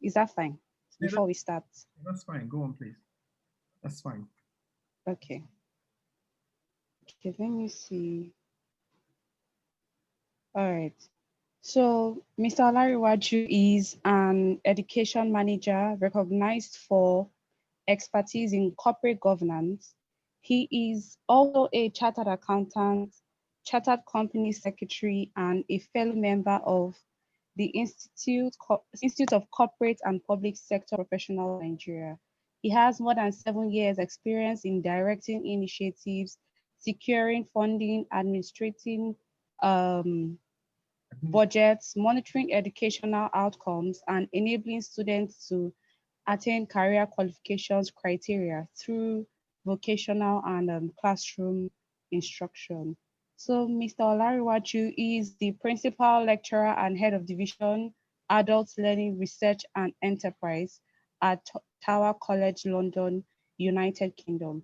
Is that fine Yeah, before we start? that's fine. Go on, please. That's fine. Okay. Okay, let me see. All right. So, Mr. Olariwaju is an education manager recognized for expertise in corporate governance. He is also a chartered accountant, chartered company secretary, and a fellow member of the Institute of Corporate and Public Sector Professionals of Nigeria. He has more than 7 years experience in directing initiatives, securing funding, administrating um, budgets, monitoring educational outcomes, and enabling students to attain career qualifications criteria through vocational and classroom instruction. So Mr. Olariwaju is the principal lecturer and head of division Adult Learning Research and Enterprise at Tower College, London, United Kingdom.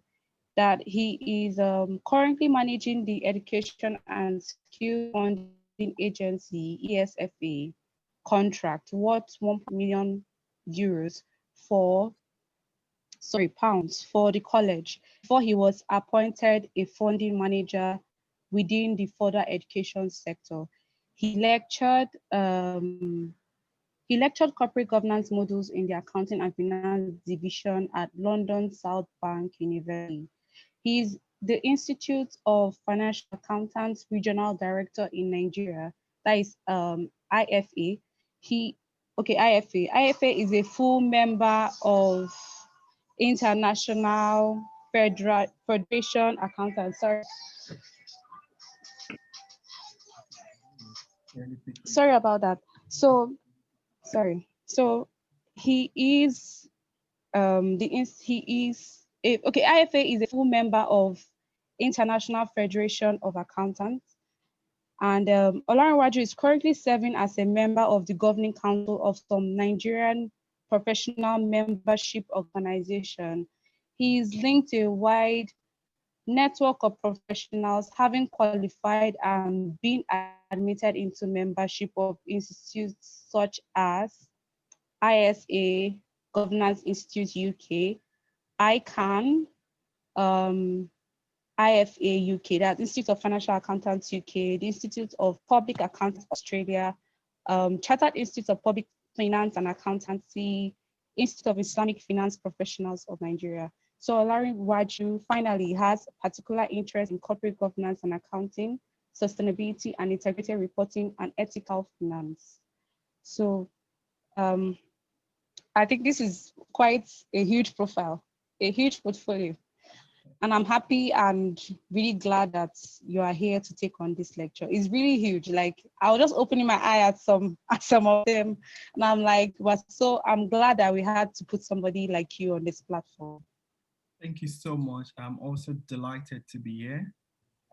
That he is currently managing the Education and Skills Funding Agency, ESFA, contract worth 1 million euros for pounds for the college before he was appointed a funding manager within the further education sector. He lectured corporate governance models in the accounting and finance division at London South Bank University. He is the Institute of Financial Accountants Regional Director in Nigeria. That is IFA. He IFA. IFA is a full member of International Federation Accountants. Really quickly. Sorry about that. So sorry. So he is he is IFA is a full member of International Federation of Accountants, and Olarinwaju is currently serving as a member of the governing council of some Nigerian professional membership organization. He is linked to a wide network of professionals having qualified and been admitted into membership of institutes such as ISA, Governance Institute UK, ICANN, um, IFA UK, that's Institute of Financial Accountants UK, the Institute of Public Accountants Australia, Chartered Institute of Public Finance and Accountancy, Institute of Islamic Finance Professionals of Nigeria. So Larry Waju finally has particular interest in corporate governance and accounting, sustainability and integrated reporting and ethical finance. So um, I think this is quite a huge profile, a huge portfolio. And I'm happy and really glad that you are here to take on this lecture. It's really huge. Like I was just opening my eye at some at some of them, and I'm like, I'm glad that we had to put somebody like you on this platform. Thank you so much. I'm also delighted to be here,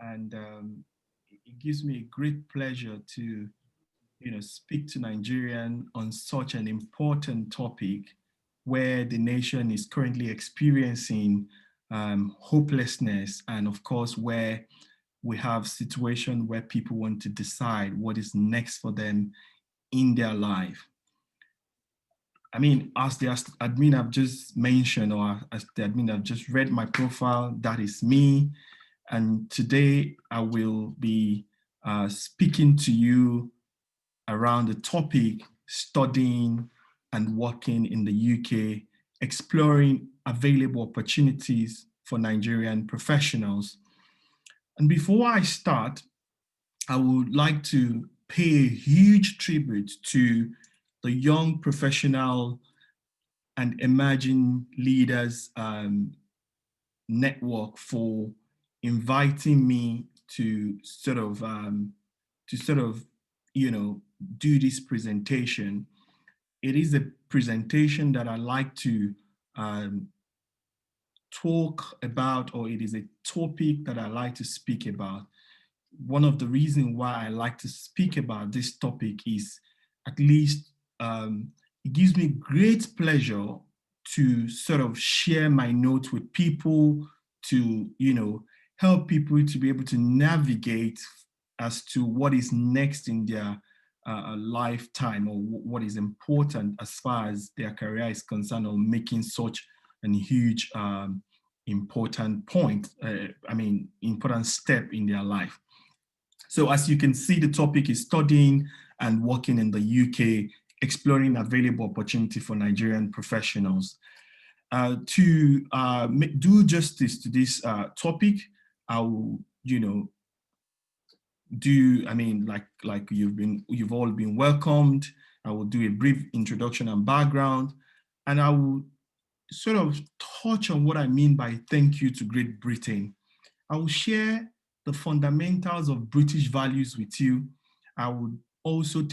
and it gives me a great pleasure to, speak to Nigerian on such an important topic, where the nation is currently experiencing hopelessness, and of course, where we have situation where people want to decide what is next for them in their life. I mean, as the admin have just mentioned, or as the admin have just read my profile, that is me. And today I will be speaking to you around the topic studying and working in the UK, exploring available opportunities for Nigerian professionals. And before I start, I would like to pay a huge tribute to the young professional and emerging leaders network for inviting me to sort of do this presentation. It is a presentation that I like to um, talk about, or it is a topic that I like to speak about. One of the reasons why I like to speak about this topic is, at least it gives me great pleasure to sort of share my notes with people, to help people to be able to navigate as to what is next in their a lifetime, or what is important as far as their career is concerned, or making such a huge important point, important step in their life. So as you can see, the topic is studying and working in the UK, exploring available opportunity for Nigerian professionals. To do justice to this topic, I will, like you've all been welcomed. I will do a brief introduction and background, and I will sort of touch on what I mean by thank you to Great Britain. I will share the fundamentals of British values with you. I would also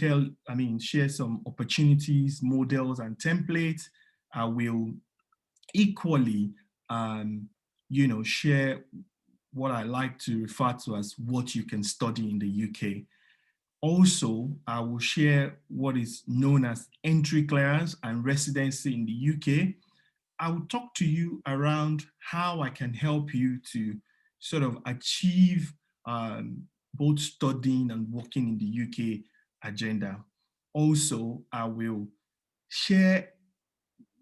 share some opportunities, models, and templates. I will equally, share what I like to refer to as what you can study in the UK. Also, I will share what is known as entry clearance and residency in the UK. I will talk to you around how I can help you to sort of achieve both studying and working in the UK agenda. Also, I will share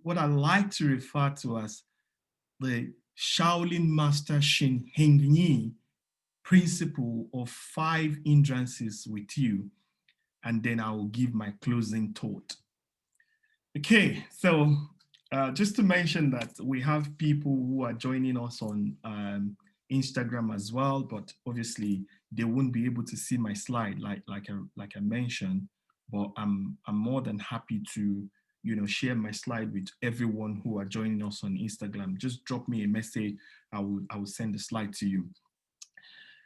what I like to refer to as the Shaolin Master Shin Heng Yi principle of 5 hindrances with you, and then I will give my closing thought. Okay, so just to mention that we have people who are joining us on Instagram as well, but obviously they won't be able to see my slide like I mentioned. But I'm more than happy to share my slide with everyone who are joining us on Instagram. Just drop me a message. I will send the slide to you.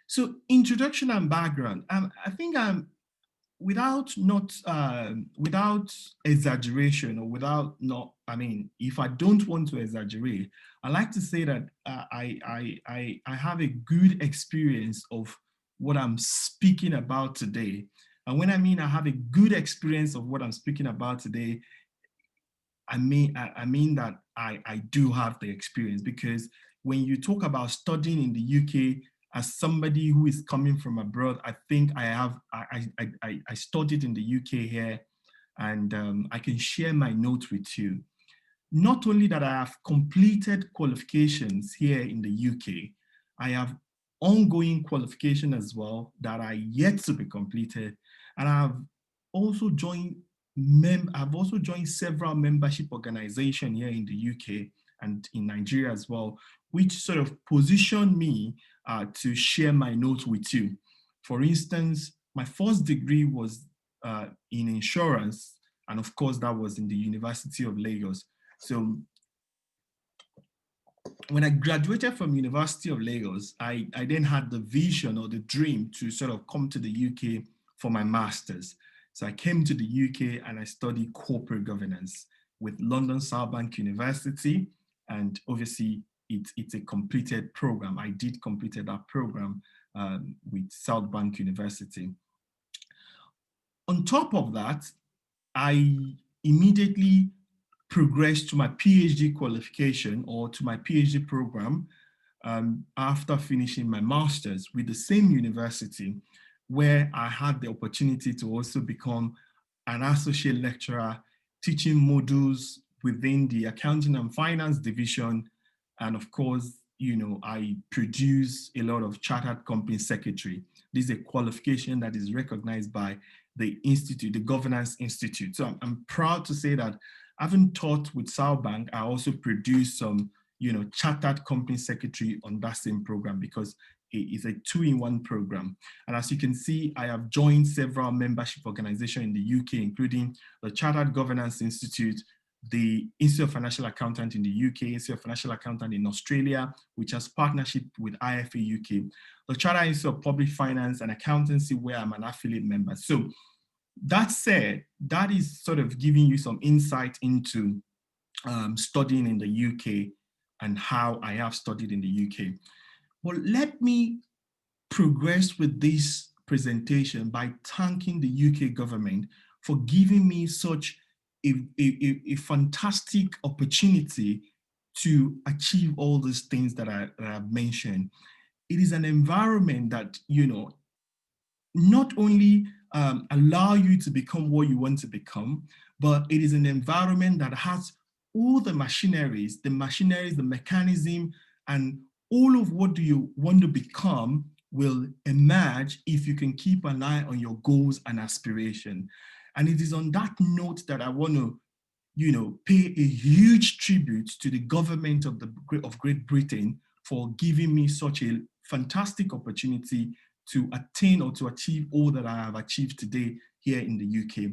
So introduction and background. I think without exaggeration, or without not, if I don't want to exaggerate, I like to say that I have a good experience of what I'm speaking about today. And when I mean I have a good experience of what I'm speaking about today, I mean that I do have the experience, because when you talk about studying in the UK, as somebody who is coming from abroad, I think I studied in the UK here, and I can share my notes with you. Not only that I have completed qualifications here in the UK, I have ongoing qualification as well that are yet to be completed, and also joined I've also joined several membership organizations here in the UK and in Nigeria as well, which sort of position me to share my notes with you. For instance, my first degree was in insurance, and of course that was in the University of Lagos. So when I graduated from University of Lagos, I then had the vision or the dream to sort of come to the UK for my master's. So I came to the UK and I studied corporate governance with London South Bank University. And obviously it's a completed program. I did completed that program with South Bank University. On top of that, I immediately progressed to my PhD qualification, or to my PhD program, after finishing my master's with the same university, where I had the opportunity to also become an associate lecturer teaching modules within the accounting and finance division. And of course, I produce a lot of chartered company secretary. This is a qualification that is recognized by the institute, the Governance Institute. So I'm proud to say that having taught with South Bank, I also produced some, chartered company secretary on that same program, because it is a 2-in-1 program. And as you can see, I have joined several membership organizations in the UK, including the Chartered Governance Institute, the Institute of Financial Accountant in the UK, Institute of Financial Accountant in Australia, which has partnership with IFA UK, the Chartered Institute of Public Finance and Accountancy, where I'm an affiliate member. So that said, that is sort of giving you some insight into studying in the UK and how I have studied in the UK. But let me progress with this presentation by thanking the UK government for giving me such a fantastic opportunity to achieve all these things that I've mentioned. It is an environment that, not only allow you to become what you want to become, but it is an environment that has all the machineries, the mechanism, and all of what do you want to become will emerge if you can keep an eye on your goals and aspiration. And it is on that note that I want to, pay a huge tribute to the government of Great Britain for giving me such a fantastic opportunity to attain or to achieve all that I have achieved today here in the UK.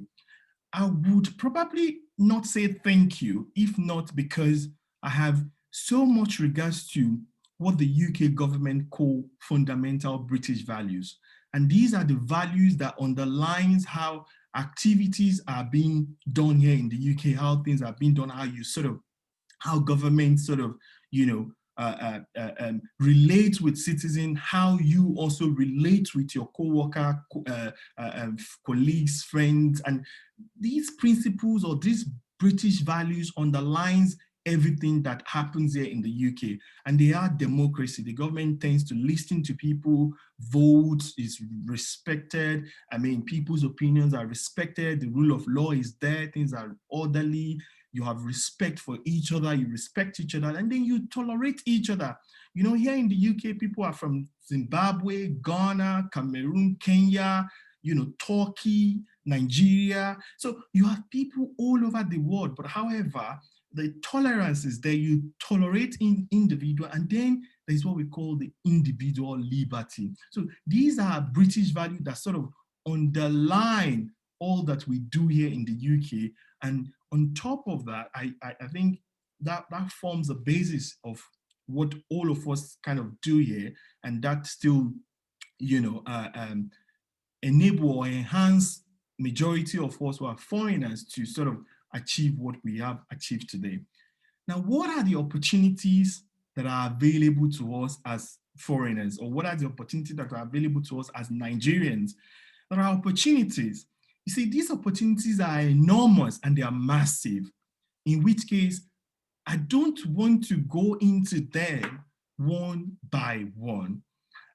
I would probably not say thank you, if not because I have so much regards to what the UK government call fundamental British values. And these are the values that underlines how activities are being done here in the UK, how things are being done, how government relate with citizens, how you also relate with your co-worker, colleagues, friends, and these principles or these British values underlines everything that happens here in the UK. And they are democracy. The government tends to listen to people, vote is respected. I mean, people's opinions are respected. The rule of law is there. Things are orderly. You have respect for each other. You respect each other. And then you tolerate each other. Here in the UK, people are from Zimbabwe, Ghana, Cameroon, Kenya, Turkey, Nigeria. So you have people all over the world. But however, the tolerance is there. You tolerate individual, and then there's what we call the individual liberty. So these are British values that sort of underline all that we do here in the UK. And on top of that, I think that forms the basis of what all of us kind of do here, and that still, enable or enhance majority of us who are foreigners to sort of achieve what we have achieved today. Now, what are the opportunities that are available to us as foreigners, or what are the opportunities that are available to us as Nigerians? There are opportunities. You see, these opportunities are enormous and they are massive, in which case I don't want to go into them one by one.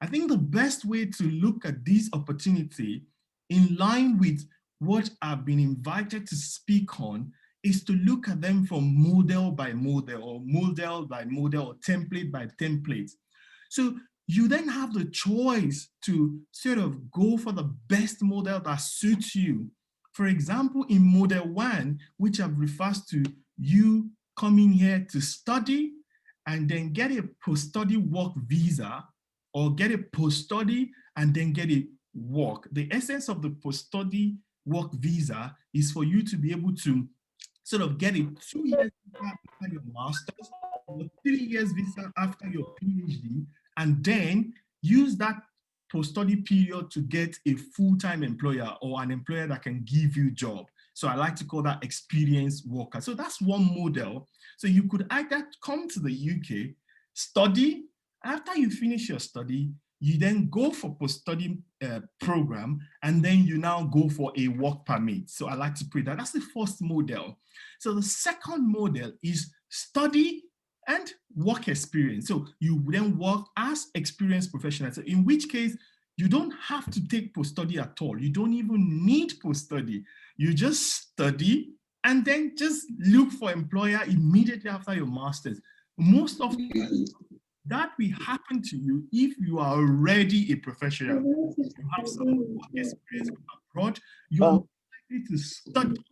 I think the best way to look at this opportunity in line with what I've been invited to speak on is to look at them from model by model, or model by model, or template by template. So you then have the choice to sort of go for the best model that suits you. For example, in model 1, which I've referred to, you coming here to study and then get a post-study work visa, or get a post-study and then get a work. The essence of the post-study work visa is for you to be able to sort of get a 2 years visa after your master's, or 3 years visa after your PhD, and then use that post-study period to get a full-time employer, or an employer that can give you a job. So I like to call that experienced worker. So that's one model. So you could either come to the UK, study. After you finish your study, you then go for post-study program, and then you now go for a work permit. So I like to put that. That's the first model. So the second model is study and work experience. So you then work as experienced professionals, so in which case you don't have to take post-study at all. You don't even need post-study. You just study and then just look for employer immediately after your master's. Most of that will happen to you if you are already a professional. You have some work experience abroad, you are likely to study,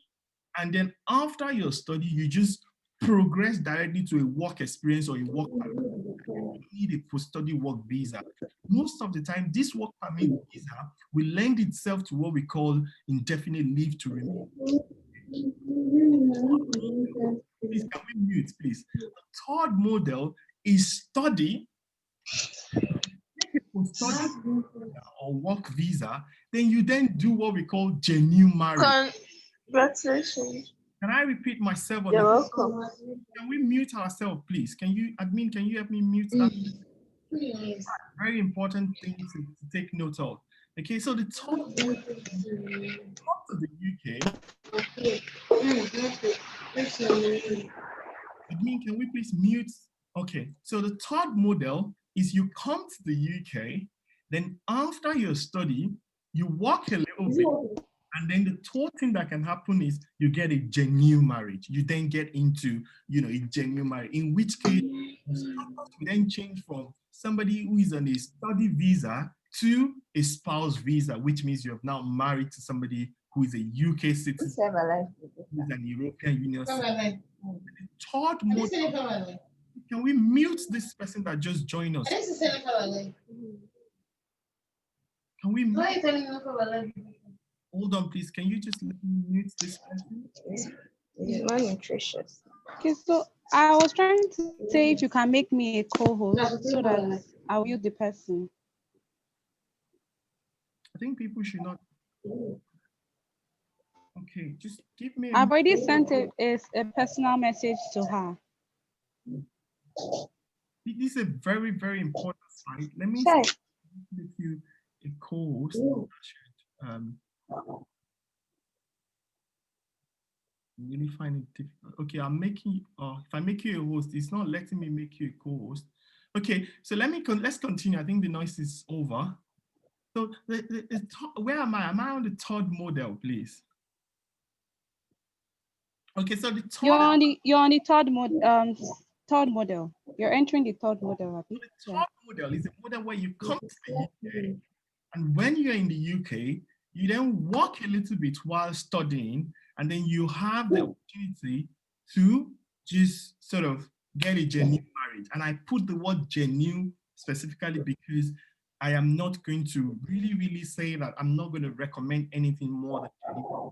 and then after your study, you just progress directly to a work experience or a work permit. You need a post-study work visa. Most of the time, this work permit visa will lend itself to what we call indefinite leave to remain. Please, can we mute, please? The third model is study, post-study or work visa, then you then do what we call genuine marriage. Congratulations. Can I repeat myself? You're welcome. Can we mute ourselves, please? Can you, admin, can you help me mute that? Yes. Very important thing to take note of. Okay, so the top of the UK, admin, can we please mute? Okay, so the third model is you come to the UK, then after your study, You work a little bit, and then the third thing that can happen is you get a genuine marriage. You then get into, a genuine marriage, in which case the status will then change from somebody who is on a study visa to a spouse visa, which means you have now married to somebody who is a UK citizen, who is an European Union citizen. The third model, can we mute this person that just joined us? Can we mute? Hold on, please. Can you just let me mute this person? It's not nutritious. Okay, so I was trying to say if you can make me a co-host so that I'll mute the person. I think people should not. Okay, just give me I've already sent a personal message to her. This is a very, very important slide. Let me make you a co-host. I'm really find it difficult. Okay, I'm making. If I make you a host, it's not letting me make you a co-host. Okay, so let's continue. I think the noise is over. So where am I? Am I on the third model, please? Okay, so the third. You're on the third model. You're entering the third model, Abby. The third model is a model where you come to the UK, and when you're in the UK, you then work a little bit while studying, and then you have the opportunity to just sort of get a genuine marriage. And I put the word genuine specifically because I am not going to really, really say that I'm not going to recommend anything more than genuine.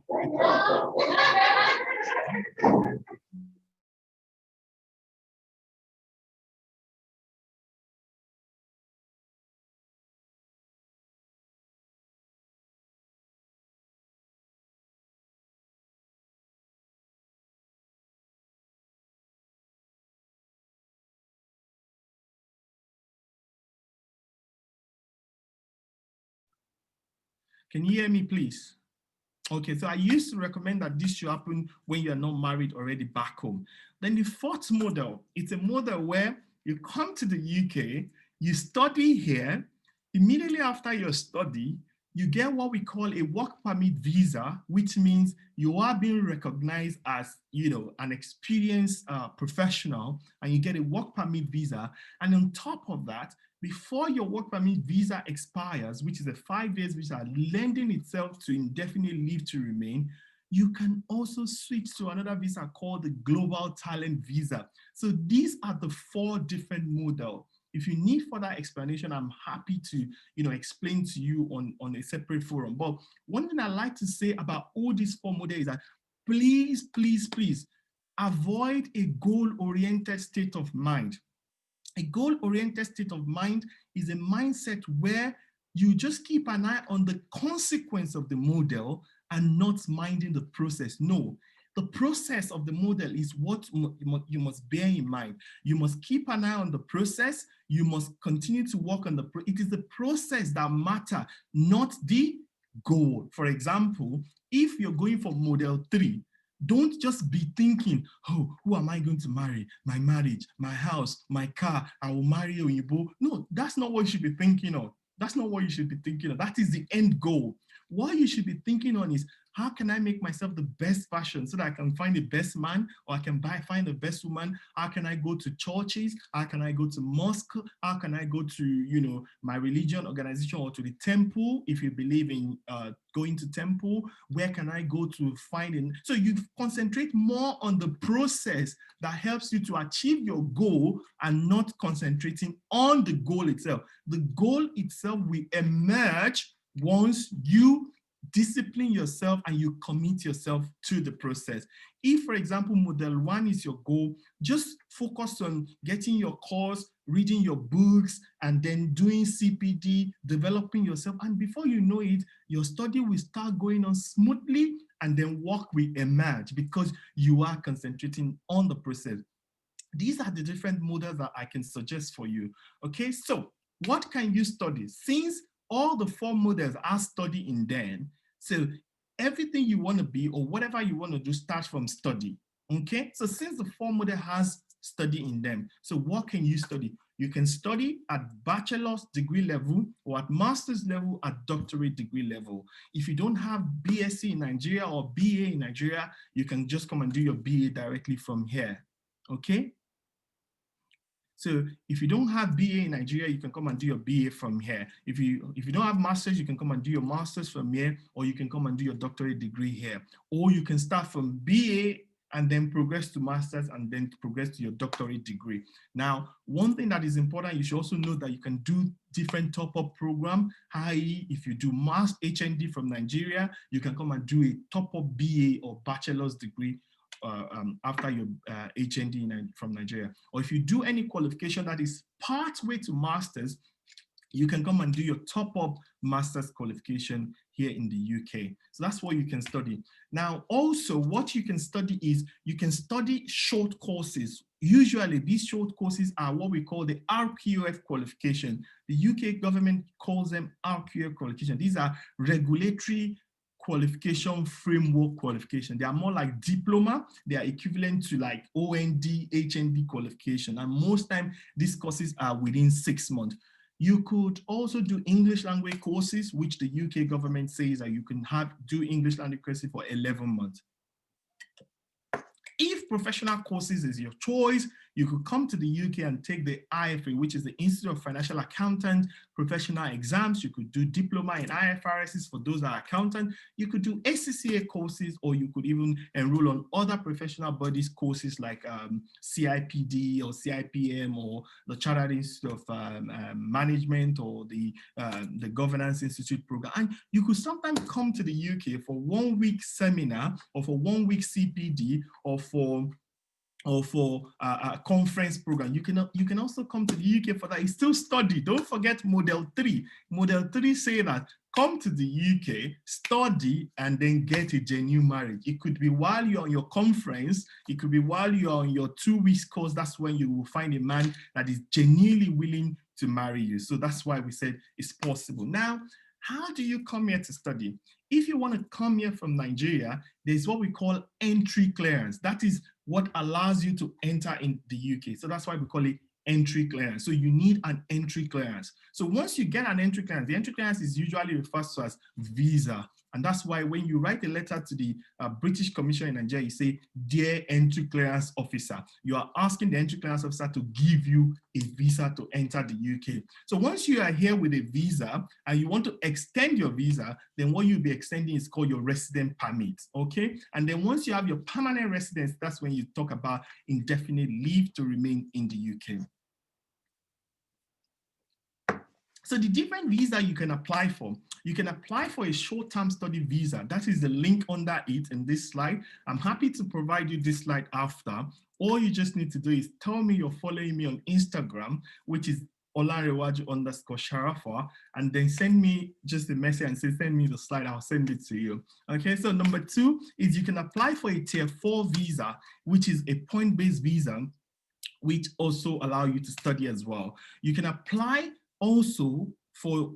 Can you hear me, please? Okay, so I used to recommend that this should happen when you're not married already back home. Then the fourth model, it's a model where you come to the UK, you study here, immediately after your study, you get what we call a work permit visa, which means you are being recognized as, an experienced professional, and you get a work permit visa. And on top of that, before your work permit visa expires, which is a 5 years visa, lending itself to indefinite leave to remain, you can also switch to another visa called the Global Talent Visa. So these are the 4 different models. If you need further explanation, I'm happy to, explain to you on a separate forum. But one thing I like to say about all these 4 models is that please, please, please avoid a goal-oriented state of mind. A goal-oriented state of mind is a mindset where you just keep an eye on the consequence of the model and not minding the process. No, the process of the model is what you must bear in mind. You must keep an eye on the process. You must continue to work on it is the process that matters, not the goal. For example, if you're going for model 3, don't just be thinking, oh, who am I going to marry? My marriage, my house, my car, I will marry Oyinbo. No, that's not what you should be thinking of. That's not what you should be thinking of. That is the end goal. What you should be thinking on is, how can I make myself the best version so that I can find the best man, or I can find the best woman? How can I go to churches? How can I go to mosque? How can I go to, my religion organization, or to the temple if you believe in going to temple? Where can I go to find it? So you concentrate more on the process that helps you to achieve your goal and not concentrating on the goal itself. The goal itself will emerge once you discipline yourself and you commit yourself to the process. If, for example, model 1 is your goal, just focus on getting your course, reading your books, and then doing CPD, developing yourself. And before you know it, your study will start going on smoothly, and then work will emerge because you are concentrating on the process. These are the different models that I can suggest for you. Okay, so what can you study? Since all the 4 models are study in them, so everything you want to be or whatever you want to do starts from study. Okay, so since the 4 model has study in them, so what can you study? You can study at bachelor's degree level or at master's level at doctorate degree level. If you don't have BSc in Nigeria or BA in Nigeria, you can just come and do your BA directly from here, okay? So if you don't have BA in Nigeria, you can come and do your BA from here. If you don't have masters, you can come and do your masters from here, or you can come and do your doctorate degree here. Or you can start from BA and then progress to masters and then progress to your doctorate degree. Now, one thing that is important, you should also know that you can do different top-up program, i.e. if you do mass HND from Nigeria, you can come and do a top-up BA or bachelor's degree after your HND from Nigeria. Or if you do any qualification that is pathway to masters, you can come and do your top-up master's qualification here in the UK. So that's what you can study. Now, also what you can study is you can study short courses. Usually these short courses are what we call the RQF qualification. The UK government calls them RQF qualification. These are regulatory qualification framework qualification. They are more like diploma. They are equivalent to like OND, HND qualification. And most time these courses are within 6 months. You could also do English language courses, which the UK government says that you can do English language courses for 11 months. If professional courses is your choice, you could come to the UK and take the IFA, which is the Institute of Financial Accountant professional exams. You could do diploma in IFRS for those that are accountant. You could do ACCA courses, or you could even enroll on other professional bodies courses like CIPD or CIPM or the Chartered Institute of Management or the Governance Institute program. And you could sometimes come to the UK for 1 week seminar or for 1 week CPD or for a conference program. You can also come to the UK for that. You still study. Don't forget Model 3. Model 3 say that come to the UK, study, and then get a genuine marriage. It could be while you're on your conference. It could be while you're on your 2 weeks course. That's when you will find a man that is genuinely willing to marry you. So that's why we said it's possible. Now, how do you come here to study? If you want to come here from Nigeria, there's what we call entry clearance. That is what allows you to enter in the UK. So that's why we call it entry clearance. So you need an entry clearance. So once you get an entry clearance, the entry clearance is usually referred to as visa. And that's why when you write a letter to the British Commission in Nigeria, you say, "Dear entry clearance officer," you are asking the entry clearance officer to give you a visa to enter the UK. So once you are here with a visa and you want to extend your visa, then what you'll be extending is called your resident permit, okay? And then once you have your permanent residence, that's when you talk about indefinite leave to remain in the UK. So the different visa you can apply for. You can apply for a short-term study visa. That is the link under it in this slide. I'm happy to provide you this slide after. All you just need to do is tell me you're following me on Instagram, which is Olarewaju_Sharafa, and then send me just a message and say, send me the slide, I'll send it to you. Okay, so number 2 is you can apply for a tier 4 visa, which is a point-based visa, which also allow you to study as well. You can apply also for,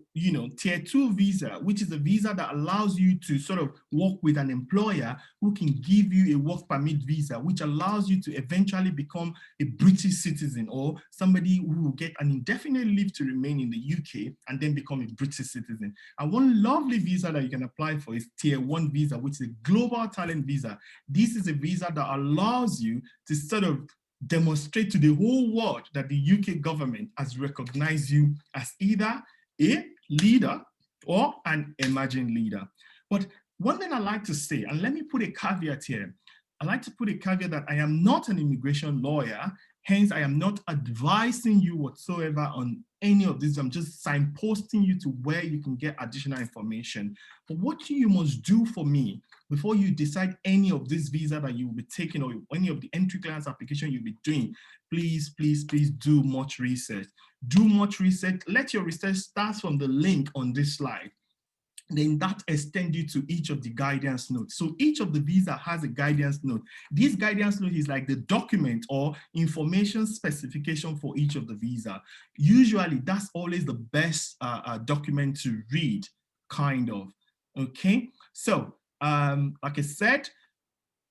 tier 2 visa, which is a visa that allows you to sort of work with an employer who can give you a work permit visa, which allows you to eventually become a British citizen or somebody who will get an indefinite leave to remain in the UK and then become a British citizen. And one lovely visa that you can apply for is tier 1 visa, which is a global talent visa. This is a visa that allows you to sort of demonstrate to the whole world that the UK government has recognized you as either a leader or an emerging leader. But one thing I like to say, and let me put a caveat here, I like to put a caveat that I am not an immigration lawyer, hence I am not advising you whatsoever on any of this. I'm just signposting you to where you can get additional information. But what you must do for me before you decide any of this visa that you will be taking or any of the entry clearance application you'll be doing, please, please, please do much research. Do much research. Let your research start from the link on this slide. Then that extends you to each of the guidance notes. So each of the visa has a guidance note. This guidance note is like the document or information specification for each of the visa. Usually that's always the best document to read, kind of, okay? So like I said,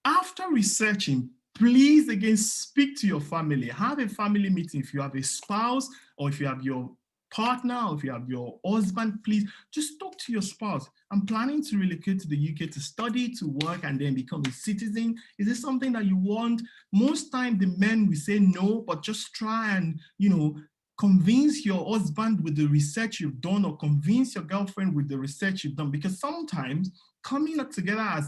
after researching, Please, again, speak to your family. Have a family meeting. If you have a spouse, or if you have your partner, or if you have your husband, please just talk to your spouse. I'm planning to relocate to the UK to study, to work, and then become a citizen. Is this something that you want? Most time the men will say no, but just try and, convince your husband with the research you've done, or convince your girlfriend with the research you've done. Because sometimes coming up together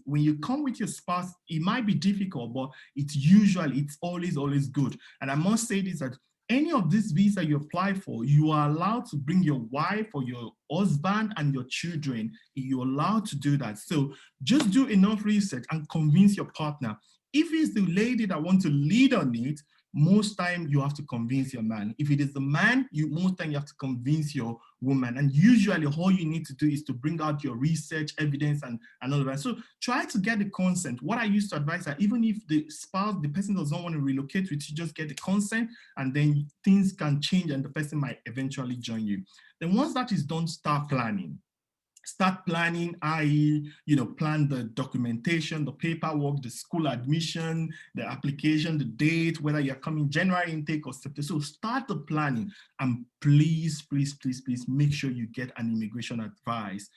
when you come with your spouse, it might be difficult, but it's always good. And I must say this, that any of this visa you apply for, you are allowed to bring your wife or your husband and your children. You're allowed to do that. So just do enough research and convince your partner. If it's the lady that wants to lead on it, most time you have to convince your man. If it is the man, most time you have to convince your woman. And usually all you need to do is to bring out your research evidence and all of that. So try to get the consent. What I used to advise that even if the person does not want to relocate with you, just get the consent, and then things can change and the person might eventually join you. Then once that is done, start planning, i.e., plan the documentation, the paperwork, the school admission, the application, the date, whether you're coming January intake or September. So start the planning, and please make sure you get an immigration advice.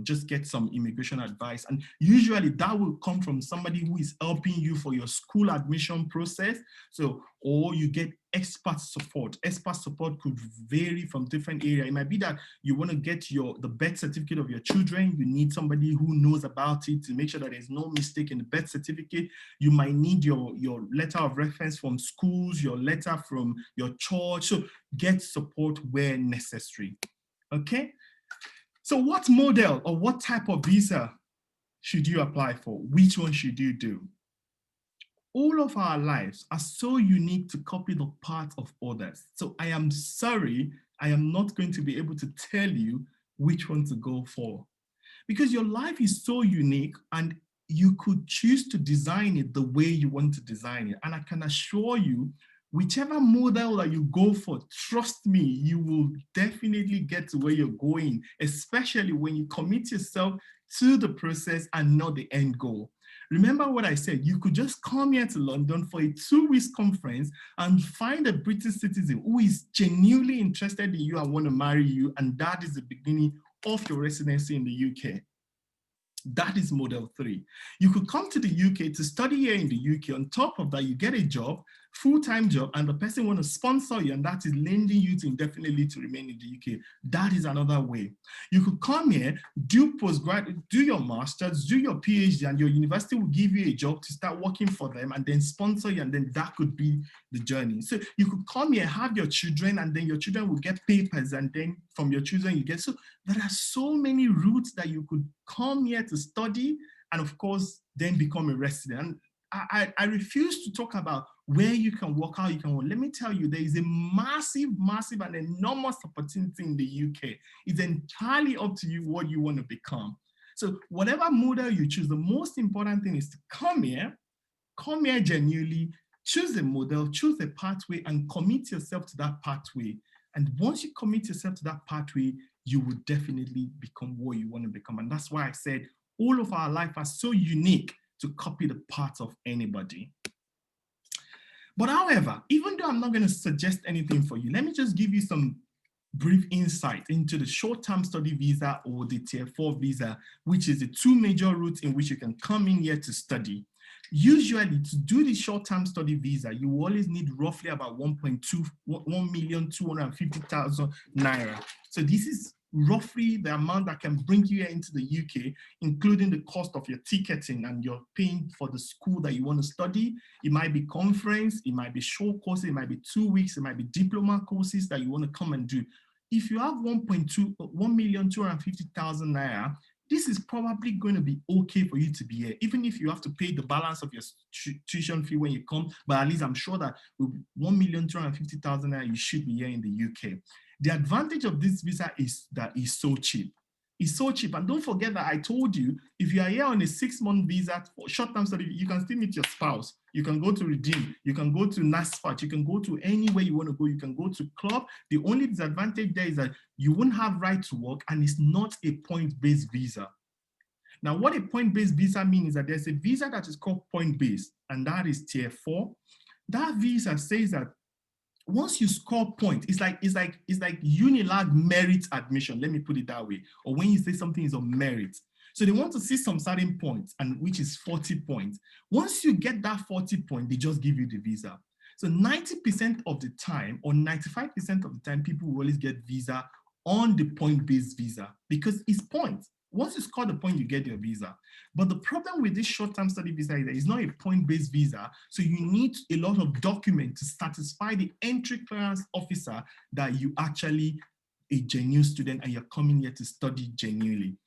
Just get some immigration advice. And usually that will come from somebody who is helping you for your school admission process. So, or you get expert support. Expert support could vary from different areas. It might be that you want to get the birth certificate of your children. You need somebody who knows about it to make sure that there's no mistake in the birth certificate. You might need your letter of reference from schools, your letter from your church. So get support where necessary. Okay? So what model or what type of visa should you apply for? Which one should you do? All of our lives are so unique to copy the path of others. So I am sorry, I am not going to be able to tell you which one to go for, because your life is so unique and you could choose to design it the way you want to design it. And I can assure you, whichever model that you go for, trust me, you will definitely get to where you're going, especially when you commit yourself to the process and not the end goal. Remember what I said, you could just come here to London for a 2-week conference and find a British citizen who is genuinely interested in you and want to marry you, and that is the beginning of your residency in the UK. That is model 3. You could come to the UK to study here in the UK. On top of that, you get a job, full-time job, and the person want to sponsor you, and that is lending you to indefinitely to remain in the UK. That is another way. You could come here, do postgraduate, do your master's, do your PhD, and your university will give you a job to start working for them and then sponsor you, and then that could be the journey. So you could come here, have your children, and then your children will get papers, and then from your children you get. So there are so many routes that you could come here to study, and of course, then become a resident. And I refuse to talk about where you can work, how you can work. Let me tell you, there is a massive and enormous opportunity in the UK. It's entirely up to you what you want to become. So whatever model you choose, the most important thing is to come here genuinely, choose a model, choose a pathway, and commit yourself to that pathway. And once you commit yourself to that pathway, you will definitely become what you want to become. And that's why I said all of our life are so unique to copy the path of anybody. But however, even though I'm not going to suggest anything for you, let me just give you some brief insight into the short-term study visa or the Tier 4 visa, which is the 2 major routes in which you can come in here to study. Usually, to do the short-term study visa, you always need roughly about 1,250,000 naira. So this is roughly the amount that can bring you here into the UK, including the cost of your ticketing and your paying for the school that you want to study. It might be conference, it might be short courses, it might be 2 weeks, it might be diploma courses that you want to come and do. If you have 1,250,000 naira, this is probably going to be okay for you to be here, even if you have to pay the balance of your tuition fee when you come. But at least I'm sure that with 1,250,000 naira, you should be here in the UK. The advantage of this visa is that it's so cheap. It's so cheap. And don't forget that I told you, if you are here on a 6-month visa for short-term study, you can still meet your spouse. You can go to Redeem. You can go to NASFAT. You can go to anywhere you want to go. You can go to club. The only disadvantage there is that you won't have right to work, and it's not a point-based visa. Now, what a point-based visa means is that there's a visa that is called point-based, and that is tier 4. That visa says that once you score points, it's like unilag merit admission. Let me put it that way. Or when you say something is on merit. So they want to see some certain points, and which is 40 points. Once you get that 40 point, they just give you the visa. So 90% of the time, or 95% of the time, people will always get visa on the point-based visa because it's points. Once you score the point, you get your visa. But the problem with this short-term study visa is that it's not a point-based visa, so you need a lot of documents to satisfy the entry clearance officer that you actually a genuine student and you're coming here to study genuinely.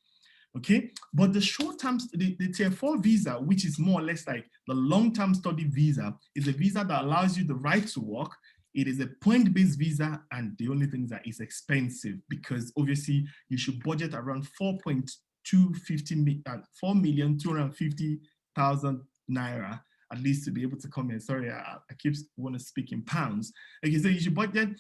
Okay, but the short-term, the tier 4 visa, which is more or less like the long-term study visa, is a visa that allows you the right to work. It is a point-based visa, and the only thing is that it's expensive because obviously you should budget around 4,250,000 naira at least to be able to come here. Sorry, I keep want to speak in pounds. Okay, so you should budget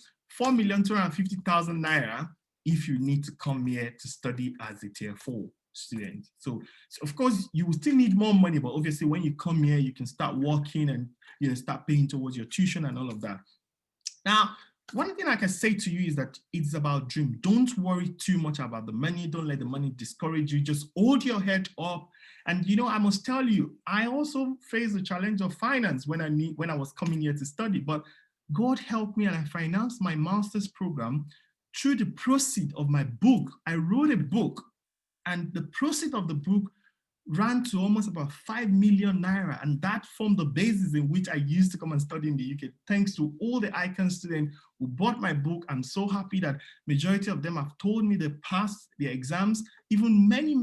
4,250,000 naira if you need to come here to study as a tier 4 student. So of course you will still need more money, but obviously when you come here, you can start working and start paying towards your tuition and all of that. Now, one thing I can say to you is that it's about dream. Don't worry too much about the money. Don't let the money discourage you. Just hold your head up. And I must tell you, I also faced the challenge of finance when I was coming here to study. But God helped me, and I financed my master's program through the proceeds of my book. I wrote a book, and the proceeds of the book ran to almost about 5 million naira, and that formed the basis in which I used to come and study in the UK. Thanks to all the ICANN students who bought my book. I'm so happy that majority of them have told me they passed their exams, even many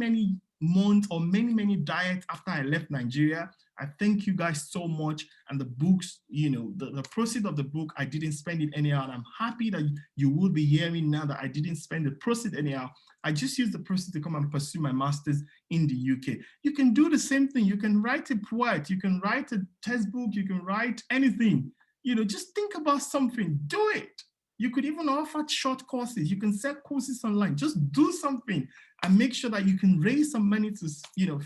months or many diets after I left Nigeria. I thank you guys so much. And the books, the proceeds of the book, I didn't spend it anyhow. And I'm happy that you will be hearing now that I didn't spend the proceeds anyhow. I just used the proceeds to come and pursue my master's in the UK. You can do the same thing. You can write a poet, you can write a textbook, you can write anything. Just think about something, do it. You could even offer short courses. You can sell courses online. Just do something and make sure that you can raise some money to,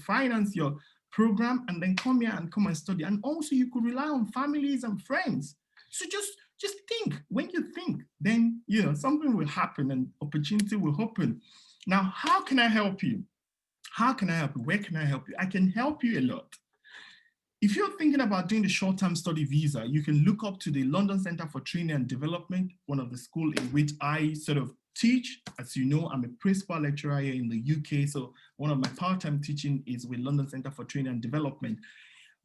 finance your program and then come here and come and study. And also you could rely on families and friends. So just think. When you think, then, something will happen and opportunity will open. Now, how can I help you? How can I help you? Where can I help you? I can help you a lot. If you're thinking about doing the short-term study visa, you can look up to the London Center for Training and Development, one of the schools in which I sort of teach. As you know, I'm a principal lecturer here in the UK. So one of my part-time teaching is with London Center for Training and Development.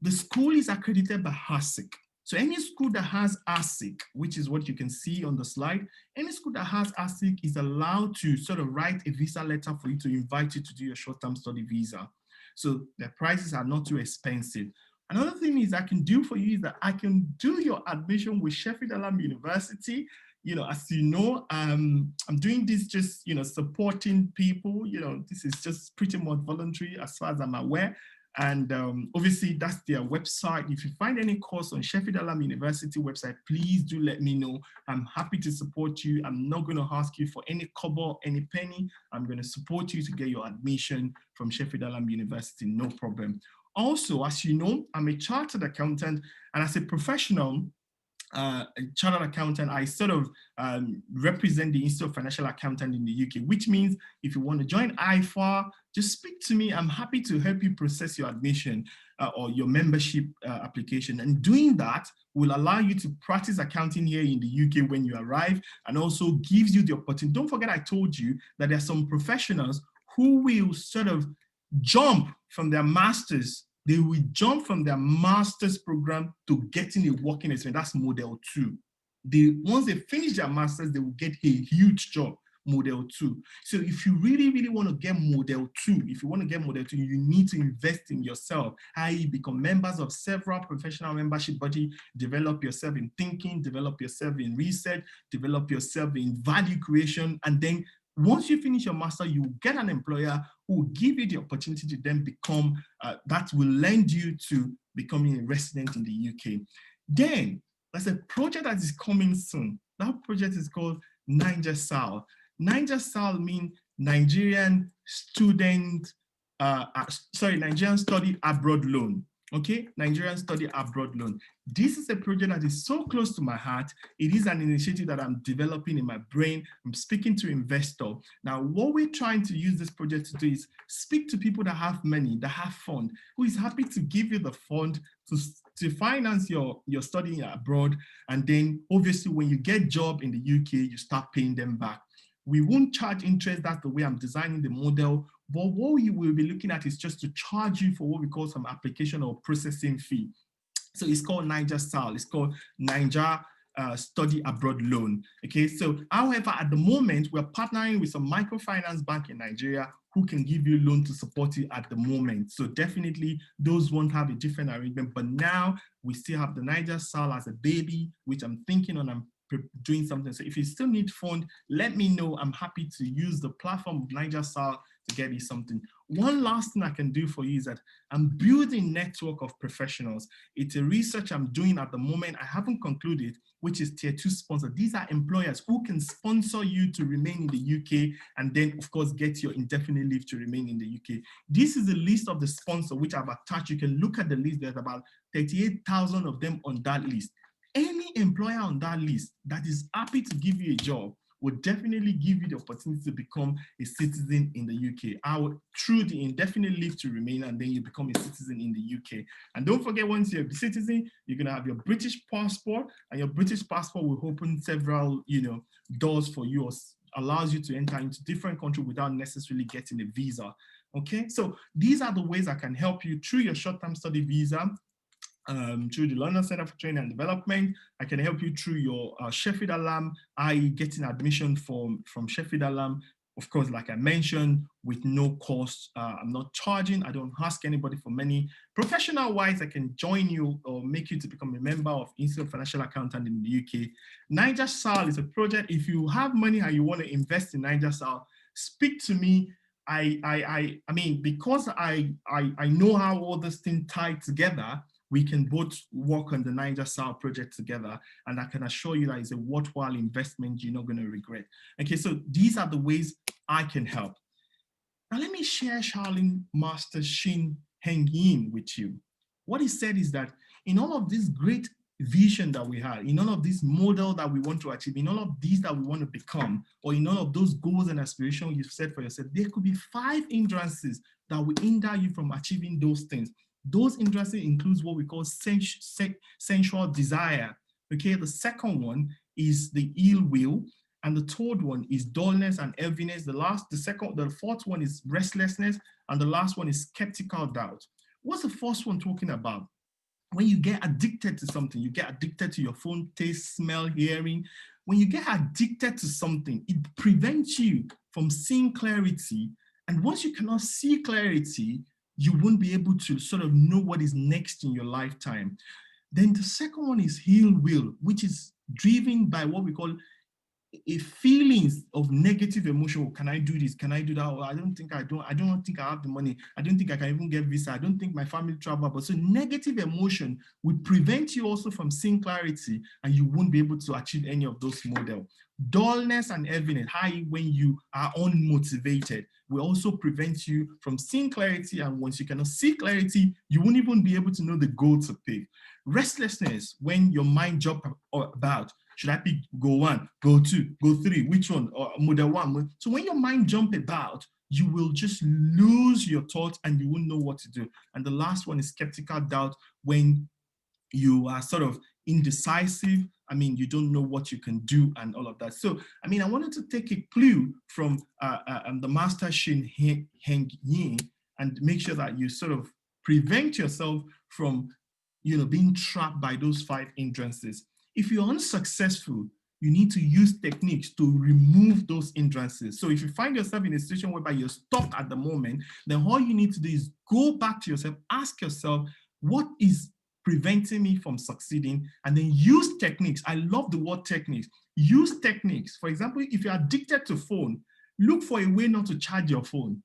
The school is accredited by HASIC. So any school that has ASIC, which is what you can see on the slide, any school that has ASIC is allowed to sort of write a visa letter for you to invite you to do your short-term study visa. So the prices are not too expensive. Another thing is I can do for you is that I can do your admission with Sheffield Hallam University. As you know, I'm doing this just, supporting people. This is just pretty much voluntary as far as I'm aware. And obviously that's their website. If you find any course on Sheffield Hallam University website, please do let me know. I'm happy to support you. I'm not going to ask you for any kobo, any penny. I'm going to support you to get your admission from Sheffield Hallam University, no problem. Also, as you know, I'm a chartered accountant, and as a professional chartered accountant, I sort of represent the Institute of Financial Accountant in the UK, which means if you want to join IFA, just speak to me. I'm happy to help you process your admission or your membership application. And doing that will allow you to practice accounting here in the UK when you arrive, and also gives you the opportunity. Don't forget I told you that there are some professionals who will sort of jump from their masters. They will jump from their master's program to getting a working experience. That's model 2. Once they finish their master's, they will get a huge job, model 2. So if you really want to get model 2, you need to invest in yourself, i.e. become members of several professional membership body, develop yourself in thinking, develop yourself in research, develop yourself in value creation, and then once you finish your master, you will get an employer who will give you the opportunity to then become, that will lend you to becoming a resident in the UK. Then there's a project that is coming soon. That project is called Niger South. Niger South means Nigerian Student Nigerian Study Abroad Loan. Okay, Nigerian Study Abroad Loan. This is a project that is so close to my heart. It is an initiative that I'm developing in my brain. I'm speaking to investor. Now, what we're trying to use this project to do is speak to people that have money, that have fund, who is happy to give you the fund to finance your studying abroad. And then obviously when you get job in the UK, you start paying them back. We won't charge interest. That's the way I'm designing the model. But what we will be looking at is just to charge you for what we call some application or processing fee. So it's called Niger Style. It's called Niger Study Abroad Loan. Okay, so however, at the moment, we're partnering with some microfinance bank in Nigeria who can give you loan to support you at the moment. So definitely those won't have a different arrangement, but now we still have the Niger Style as a baby, which I'm thinking on, I'm doing something. So if you still need fund, let me know. I'm happy to use the platform of Niger Style to get you something. One last thing I can do for you is that I'm building network of professionals. It's a research I'm doing at the moment. I haven't concluded, which is tier 2 sponsor. These are employers who can sponsor you to remain in the UK and then of course get your indefinite leave to remain in the UK. This is a list of the sponsor which I've attached. You can look at the list. There's about 38,000 of them on that list. Any employer on that list that is happy to give you a job will definitely give you the opportunity to become a citizen in the UK. Through the indefinite leave to remain, and then you become a citizen in the UK. And don't forget, once you're a citizen, you're gonna have your British passport, and your British passport will open several, doors for you, or allows you to enter into different countries without necessarily getting a visa. Okay, so these are the ways I can help you through your short-term study visa. Through the London Center for Training and Development. I can help you through your Sheffield Alarm, i.e. getting admission from Sheffield Alarm, of course, like I mentioned, with no cost. I'm not charging. I don't ask anybody for money. Professional-wise, I can join you or make you to become a member of Institute of Financial Accountant in the UK. Niger Style is a project. If you have money and you want to invest in Niger Style, speak to me. I mean, because I know how all this thing tied together, we can both work on the Niger Style project together, and I can assure you that it's a worthwhile investment you're not going to regret. Okay, so these are the ways I can help. Now let me share Charlene Master Shin Heng Yin with you. What he said is that in all of this great vision that we have, in all of this model that we want to achieve, in all of these that we want to become, or in all of those goals and aspirations you've set for yourself, there could be 5 hindrances that will hinder you from achieving those things. Those hindrances includes what we call sensual desire. Okay, the second one is the ill will, and the third one is dullness and heaviness. The fourth one is restlessness, and the last one is skeptical doubt. What's the first one talking about? When you get addicted to something, you get addicted to your phone, taste, smell, hearing. When you get addicted to something, it prevents you from seeing clarity. And once you cannot see clarity, you won't be able to sort of know what is next in your lifetime. Then the second one is ill will, which is driven by what we call a feelings of negative emotion. Can I do this? Can I do that? Or I don't think I have the money. I don't think I can even get visa. I don't think my family travel. But so negative emotion will prevent you also from seeing clarity, and you won't be able to achieve any of those models. Dullness and heaviness, high when you are unmotivated, will also prevent you from seeing clarity. And once you cannot see clarity, you won't even be able to know the goal to pick. Restlessness, when your mind jump about. Should I pick go 1, go 2, go 3? Which one? Or model 1? So when your mind jump about, you will just lose your thoughts and you won't know what to do. And the last one is skeptical doubt, when you are sort of indecisive. I mean, you don't know what you can do and all of that. So, I mean, I wanted to take a clue from the Master Shin Heng Yin and make sure that you sort of prevent yourself from, being trapped by those 5 hindrances. If you're unsuccessful, you need to use techniques to remove those hindrances. So if you find yourself in a situation whereby you're stuck at the moment, then all you need to do is go back to yourself, ask yourself, what is preventing me from succeeding? And then use techniques. I love the word techniques. Use techniques. For example, if you're addicted to phone, look for a way not to charge your phone.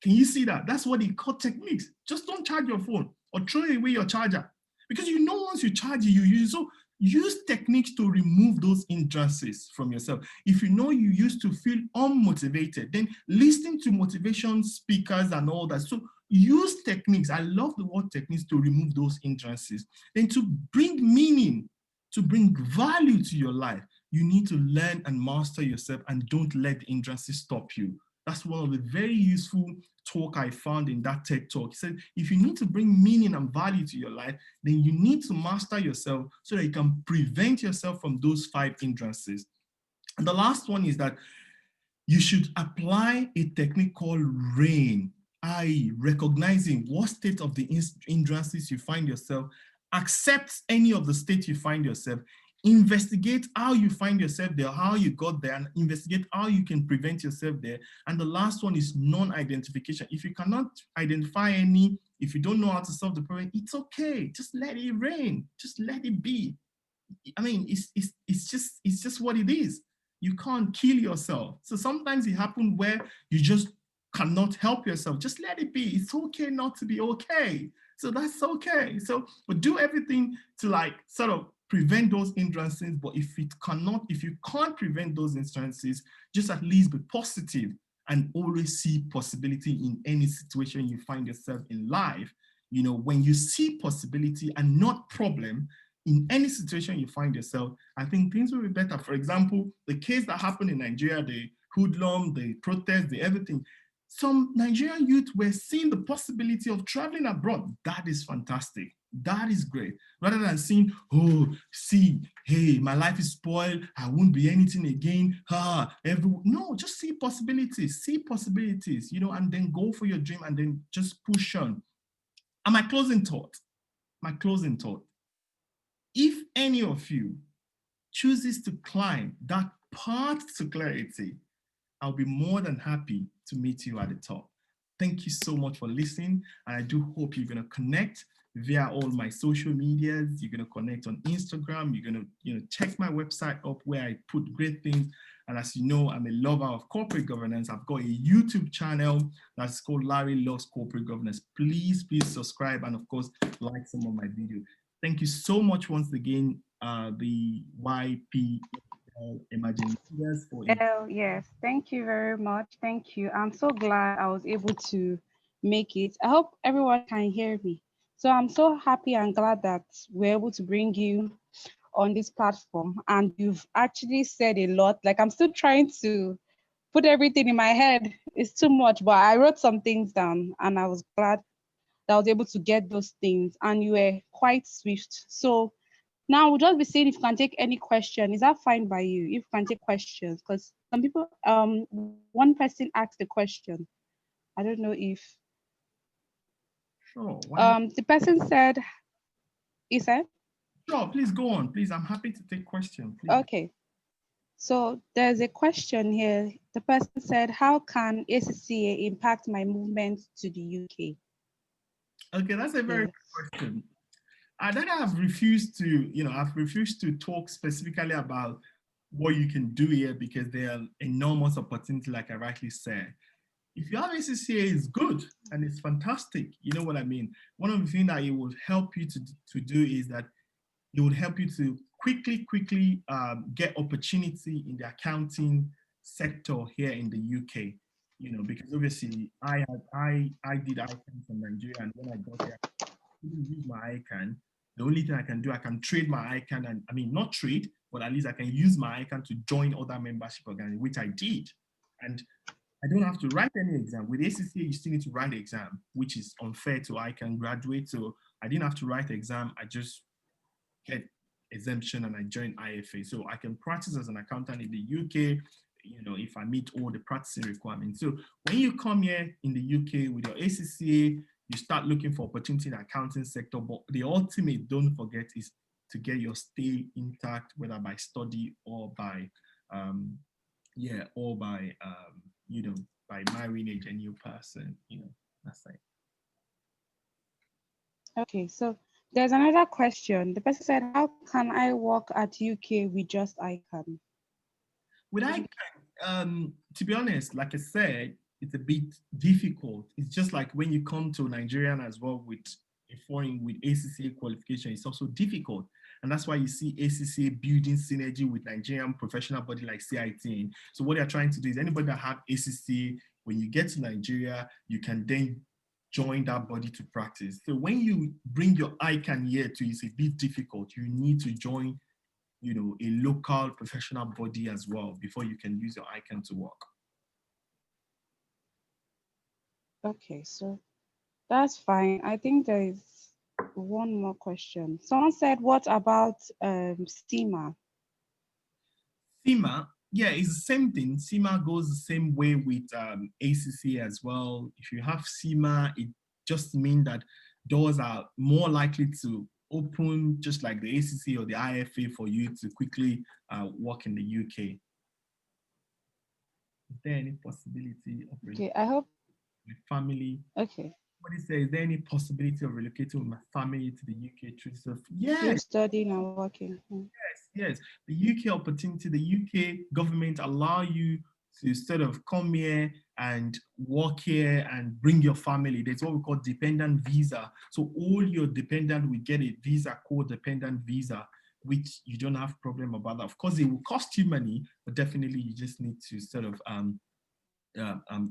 Can you see that? That's what they call techniques. Just don't charge your phone or throw away your charger. Because once you charge it, you use it. So use techniques to remove those hindrances from yourself. If you know you used to feel unmotivated, then listen to motivation speakers and all that. So use techniques. I love the word techniques to remove those hindrances. Then to bring meaning, to bring value to your life, you need to learn and master yourself and don't let the hindrances stop you. That's one of the very useful talk I found in that TED talk. He said, if you need to bring meaning and value to your life, then you need to master yourself so that you can prevent yourself from those 5 hindrances. And the last one is that you should apply a technique called RAIN, i.e. recognizing what state of the hindrances you find yourself, accept any of the state you find yourself, investigate how you find yourself there, how you got there, and investigate how you can prevent yourself there. And the last one is non-identification. If you cannot identify any, if you don't know how to solve the problem, it's okay. Just let it rain. Just let it be. I mean, it's just what it is. You can't kill yourself. So sometimes it happens where you just cannot help yourself. Just let it be. It's okay not to be okay. So that's okay. So but do everything to like sort of prevent those hindrances. But if you can't prevent those hindrances, just at least be positive and always see possibility in any situation you find yourself in life. You know, when you see possibility and not problem, in any situation you find yourself, I think things will be better. For example, the case that happened in Nigeria, the hoodlum, the protest, the everything, some Nigerian youth were seeing the possibility of traveling abroad. That is fantastic. That is great. Rather than seeing, oh, see, hey, my life is spoiled. I won't be anything again. No, just see possibilities, you know, and then go for your dream and then just push on. And my closing thought, if any of you chooses to climb that path to clarity, I'll be more than happy to meet you at the top. Thank you so much for listening. And I do hope you're going to connect via all my social medias. You're going to connect on Instagram. You're going to, check my website up where I put great things. And as you know, I'm a lover of corporate governance. I've got a YouTube channel that's called Larry Loves Corporate Governance. Please subscribe and of course, like some of my videos. Thank you so much once again, the YP Emerging Leaders for Yes, thank you very much. Thank you. I'm so glad I was able to make it. I hope everyone can hear me. So I'm so happy and glad that we're able to bring you on this platform. And you've actually said a lot. Like I'm still trying to put everything in my head. It's too much, but I wrote some things down and I was glad that I was able to get those things. And you were quite swift. So now we'll just be seeing if you can take any question. Is that fine by you? If you can take questions, because some people, one person asked the question. I don't know if Sure. Why the person said, he said, Sure, please go on. Please, I'm happy to take questions. Please. okay. So there's a question here. The person said, how can ACCA impact my movement to the UK? Okay, that's a very Yes. good question. Then I've refused to talk specifically about what you can do here because there are enormous opportunities, like I rightly said. If you have ACCA, it's good and it's fantastic. You know what I mean? One of the things that it will help you to do is that it would help you to quickly get opportunity in the accounting sector here in the UK. You know, because obviously I did ICANN from Nigeria, and when I got here, couldn't use my ICANN. The only thing I can do, I can trade my ICANN, and I mean, not trade, but at least I can use my ICANN to join other membership organizations, which I did. And I don't have to write any exam. With ACCA, you still need to write the exam, which is unfair to ICANN graduate. So I didn't have to write the exam. I just get exemption and I joined IFA. So I can practice as an accountant in the UK, you know, if I meet all the practicing requirements. So when you come here in the UK with your ACCA, you start looking for opportunity in the accounting sector, but the ultimate, don't forget, is to get your stay intact, whether by study or by, by marrying a genuine person, you know, that's it. Okay, so there's another question. The person said, how can I work at UK with just ICANN? With ICANN, to be honest, like I said, it's a bit difficult. It's just like when you come to Nigerian as well with a foreign with ACCA qualification, it's also difficult. And that's why you see ACCA building synergy with Nigerian professional body like CIT. So what they're trying to do is anybody that have ACCA, when you get to Nigeria, you can then join that body to practice. So when you bring your ICANN here too, it's a bit difficult. You need to join, a local professional body as well before you can use your ICANN to work. Okay, so that's fine. I think there is one more question. Someone said, what about SEMA? SEMA, yeah, it's the same thing. SEMA goes the same way with ACCA as well. If you have SEMA, it just means that doors are more likely to open, just like the ACCA or the IFA, for you to quickly work in the UK. Is there any possibility of Okay, I hope. my family? Okay. Somebody says, is there any possibility of relocating with my family to the UK through stuff? Still Yes, studying and working. yes. The UK opportunity, the UK government allow you to sort of come here and work here and bring your family. There's what we call dependent visa. So all your dependent will get a visa called dependent visa, which you don't have problem about that. Of course, it will cost you money, but definitely you just need to sort of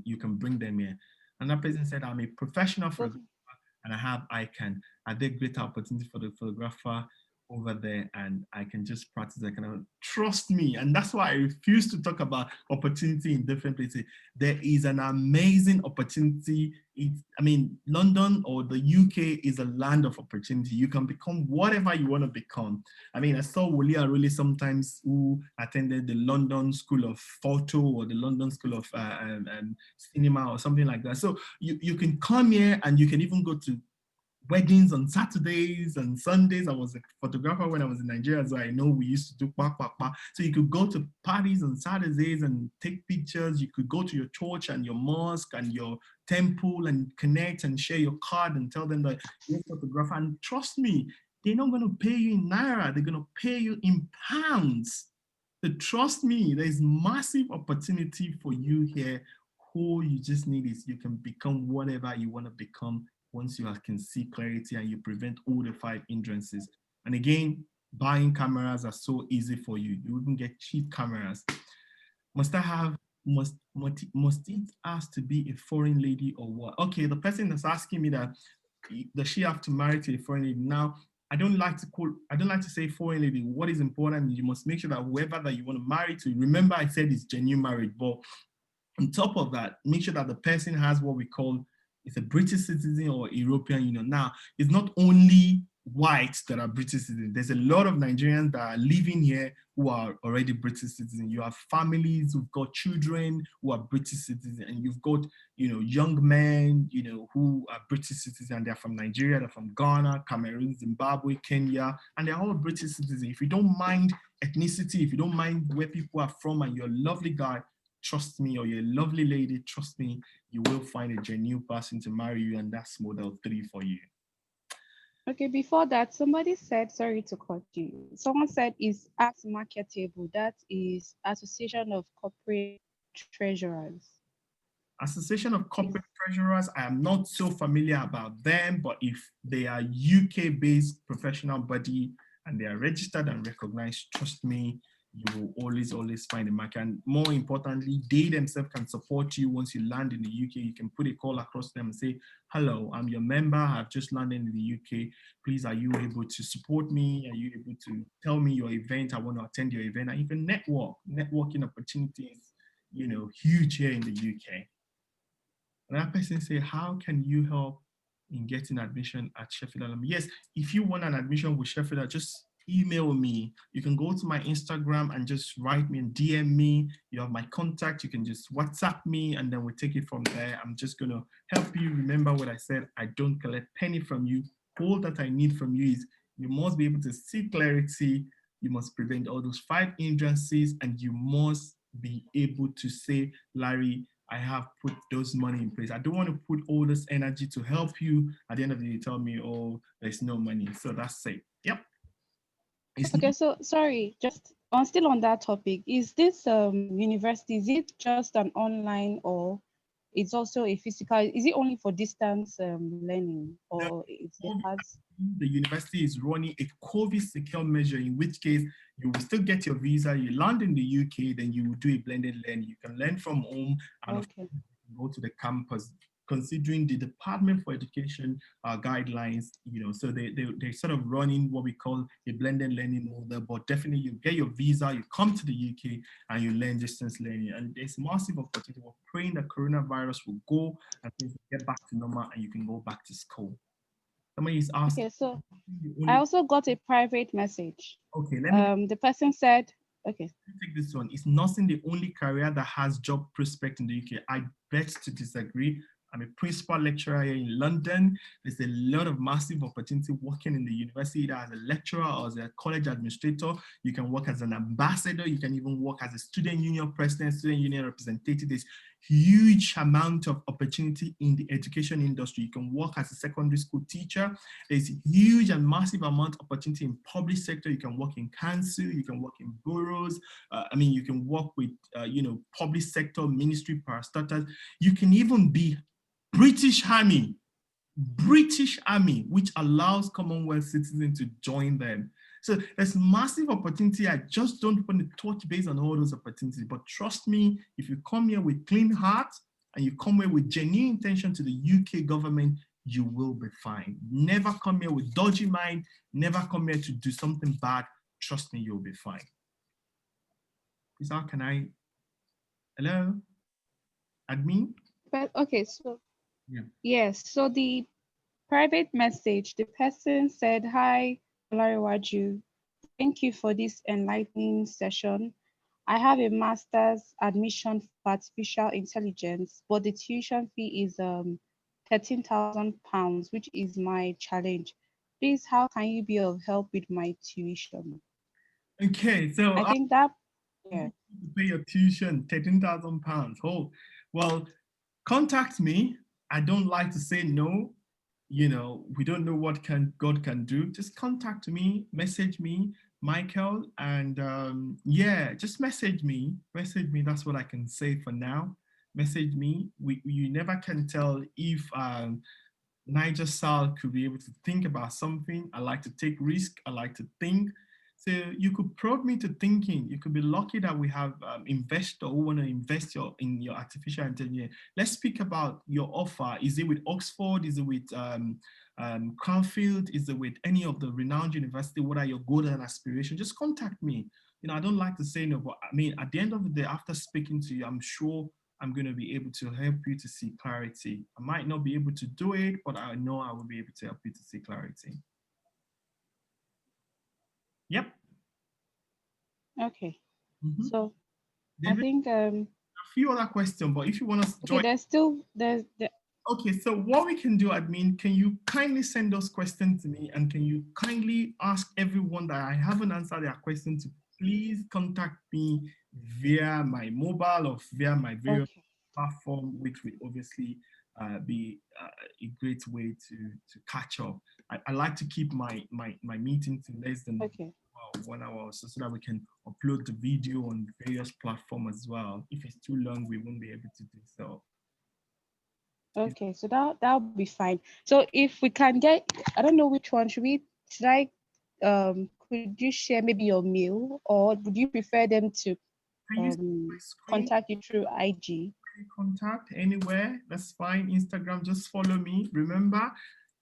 you can bring them here. And that person said, I'm a professional photographer and I have ICANN. Are there greater opportunity for the photographer over there? And I can just practice. I can trust me. And that's why I refuse to talk about opportunity in different places. There is an amazing opportunity. London or the UK is a land of opportunity. You can become whatever you want to become. I saw Wuli Arole sometimes, who attended the London School of Photo or the London School of Cinema or something like that. So you can come here and you can even go to weddings on Saturdays and Sundays. I was a photographer when I was in Nigeria, so I know we used to do pa. So you could go to parties on Saturdays and take pictures. You could go to your church and your mosque and your temple and connect and share your card and tell them that you're a photographer. And trust me, they're not going to pay you in Naira. They're going to pay you in pounds. So trust me, there's massive opportunity for you here. All you just need is you can become whatever you want to become once you can see clarity and you prevent all the 5 hindrances. And again, buying cameras are so easy for you. You even get cheap cameras. Must it has to be a foreign lady or what? Okay, the person that's asking me that, does she have to marry to a foreign lady? Now, I don't like to say foreign lady. What is important, you must make sure that whoever that you want to marry to, remember I said it's genuine marriage, but on top of that, make sure that the person has what we call, it's a British citizen or European Union. Now, it's not only whites that are British citizens. There's a lot of Nigerians that are living here who are already British citizens. You have families who've got children who are British citizens, and you've got, young men, who are British citizens. They're from Nigeria, they're from Ghana, Cameroon, Zimbabwe, Kenya, and they're all British citizens. If you don't mind ethnicity, if you don't mind where people are from, and you're a lovely guy, trust me, or you're a lovely lady, trust me, you will find a genuine person to marry you, and that's model 3 for you. Okay, before that, somebody said, sorry to cut you. Someone said, is at marketable? That is Association of Corporate Treasurers. Association of Corporate Treasurers, I am not so familiar about them, but if they are UK-based professional body and they are registered and recognized, trust me, you will always find a market. And more importantly, they themselves can support you once you land in the UK. You can put a call across them and say, hello, I'm your member. I've just landed in the UK. Please, are you able to support me? Are you able to tell me your event? I want to attend your event. And you can networking opportunities, huge here in the UK. Another person say, how can you help in getting admission at Sheffield Alumni? Yes, if you want an admission with Sheffield, just email me. You can go to my Instagram and just write me and DM me. You have my contact. You can just WhatsApp me and then we'll take it from there. I'm just going to help you remember what I said. I don't collect penny from you. All that I need from you is you must be able to see clarity. You must prevent all those 5 hindrances, and you must be able to say, Larry, I have put those money in place. I don't want to put all this energy to help you. At the end of the day, you tell me, oh, there's no money. So that's it. Yep. Okay, so sorry, just still on that topic. Is this university, is it just an online or it's also a physical. Is it only for distance learning, The or it's the COVID parts? the university is running a COVID secure measure, in which case you will still get your visa, you land in the UK, then you will do a blended learning. You can learn from home and of Okay. go to the campus, considering the Department for Education guidelines, so they're sort of running what we call a blended learning model, but definitely you get your visa, you come to the UK and you learn distance learning. And there's massive opportunity. We're praying that coronavirus will go and things will get back to normal and you can go back to school. Somebody is asking, Okay. So the I only, also got a private message. okay, let me The person said, okay. take this one. Is nursing the only career that has job prospect in the UK? I bet to disagree. I'm a principal lecturer here in London. There's a lot of massive opportunity working in the university, either as a lecturer or as a college administrator. You can work as an ambassador. You can even work as a student union president, student union representative. There's huge amount of opportunity in the education industry. You can work as a secondary school teacher. There's huge and massive amount of opportunity in public sector. You can work in council. You can work in boroughs. You can work with, public sector, ministry, parastatals. You can even be British Army, which allows Commonwealth citizens to join them. So there's massive opportunity. I just don't want to touch base on all those opportunities. But trust me, if you come here with clean heart and you come here with genuine intention to the UK government, you will be fine. Never come here with dodgy mind. Never come here to do something bad. Trust me, you'll be fine. Is how can I? Hello, admin. But okay. So Yeah. yes. So the private message, the person said, "Hi, Olariwaju. Thank you for this enlightening session. I have a master's admission for artificial intelligence, but the tuition fee is £13,000, which is my challenge. Please, how can you be of help with my tuition?" Okay, so I think that, yeah. to pay your tuition, £13,000. Oh, well, contact me. I don't like to say no. We don't know what God can do. Just contact me, message me, Michael, and just message me. Message me. That's what I can say for now. Message me. You never can tell if Niger Sal could be able to think about something. I like to take risk. I like to think. So you could prod me to thinking. You could be lucky that we have investor who want to invest in your artificial intelligence. Let's speak about your offer. Is it with Oxford? Is it with Cranfield? Is it with any of the renowned university? What are your goals and aspirations? Just contact me. I don't like to say no, but I mean, at the end of the day, after speaking to you, I'm sure I'm going to be able to help you to see clarity. I might not be able to do it, but I know I will be able to help you to see clarity. Yep. Okay. Mhm. So I There is think a few other questions, but if you want to okay, join. there's Okay, so what we can do, admin, can you kindly send those questions to me, and can you kindly ask everyone that I haven't answered their question to please contact me via my mobile or via my various okay. platform, which will obviously be a great way to catch up. I like to keep my meetings to less than Okay. 1 hour, so that we can upload the video on various platforms as well. If it's too long, we won't be able to do so. Okay, so that'll be fine. So if we can get, I don't know which one should I could you share maybe your mail, or would you prefer them to Can you see my screen? contact you through IG? Contact anywhere, that's fine. Instagram, just follow me. Remember,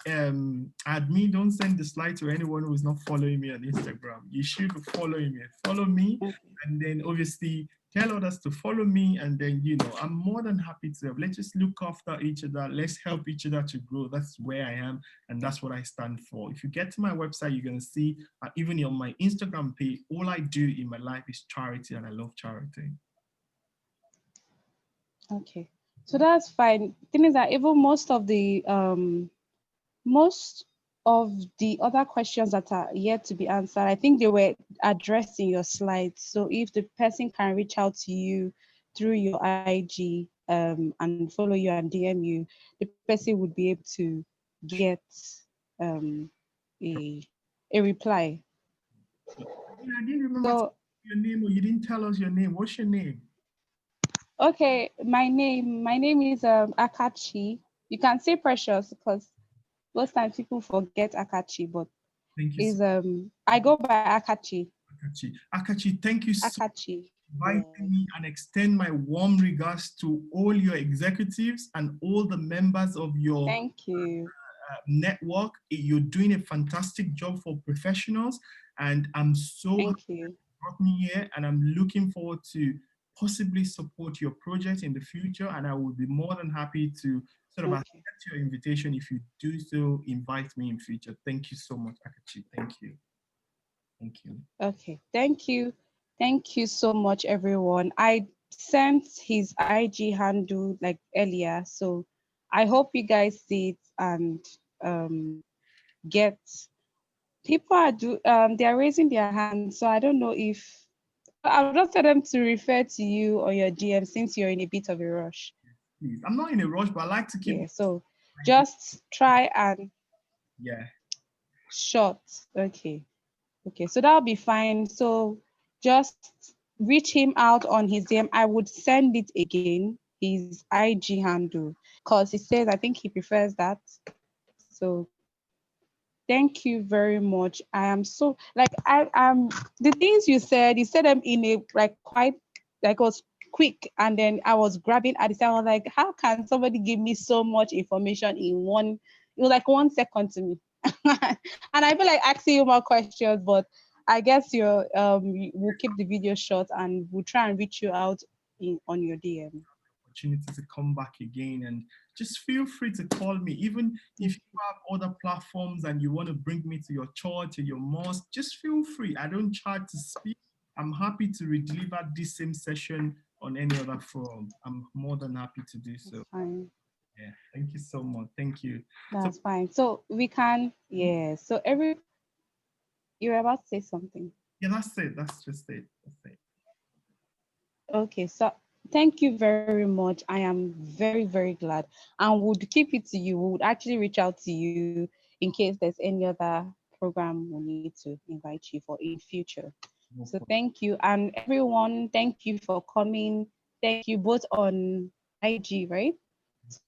admin, don't send the slide to anyone who is not following me on Instagram. You should be following me. Follow me, Okay. and then obviously tell others to follow me. And then I'm more than happy to help. Let's just look after each other. Let's help each other to grow. That's where I am, and that's what I stand for. If you get to my website, you're gonna see even on my Instagram page, all I do in my life is charity, and I love charity. Okay. So that's fine. Thing is that even most of the other questions that are yet to be answered, I think they were addressed in your slides. So if the person can reach out to you through your IG and follow you and DM you, the person would be able to get um a reply. Yeah, I didn't remember So your name, or you didn't tell us your name. What's your name? Okay, my name is Akachi. You can say Precious because most times people forget Akachi, but Thank you so is I go by Akachi. much, Akachi. Akachi, thank you so much Akachi. for inviting Yes. me, and extend my warm regards to all your executives and all the members of your Thank you. network. You're doing a fantastic job for professionals, and I'm so happy Thank you. you brought me here, and I'm looking forward to possibly support your project in the future. And I will be more than happy to sort of Okay. accept your invitation if you do so. Invite me in future. Thank you so much, Akachi. Thank you. Thank you. Okay. Thank you. Thank you so much, everyone. I sent his IG handle like earlier, so I hope you guys see it and get people are they are raising their hands. So I don't know if I'll just tell them to refer to you or your DM since you're in a bit of a rush. Please. I'm not in a rush, but I like to keep Yeah. So my group. just try and Yeah. short. Okay. Okay. So that'll be fine. So just reach him out on his DM. I would send it again, his IG handle, because he says I think he prefers that. So thank you very much. I am so like I the things you said them in a like quite like was quick, and then I was grabbing at the time. I was like, how can somebody give me so much information in one? It was like 1 second to me, and I feel like asking you more questions, but I guess we'll keep the video short and we'll try and reach you out on your DM. Opportunity to come back again, and just feel free to call me, even if you have other platforms and you want to bring me to your church or your mosque. Just feel free. I don't charge to speak. I'm happy to deliver this same session on any other forum. I'm more than happy to do That's so. fine. Yeah, thank you so much. Thank you. So That's fine. So we can, yeah. So you're about to say something. yeah, that's it. That's just it. That's it. Okay, so thank you very much. I am very, very glad and would keep it to you. We would actually reach out to you in case there's any other program we need to invite you for in future. No So problem. thank you. And everyone, thank you for coming. Thank you both on IG, right?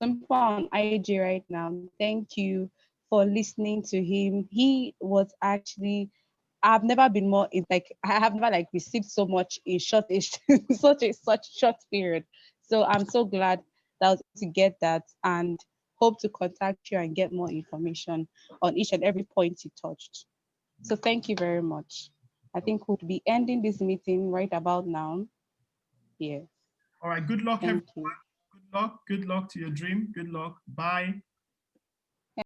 Some people are on IG right now. Thank you for listening to him. He was actually I've never been more in like I have never like received so much in such short period. So I'm so glad that I was able to get that and hope to contact you and get more information on each and every point you touched. So thank you very much. I think we'll be ending this meeting right about now. Yes. All right. Good luck, everyone. Thank you. Good luck. Good luck to your dream. Good luck. Bye.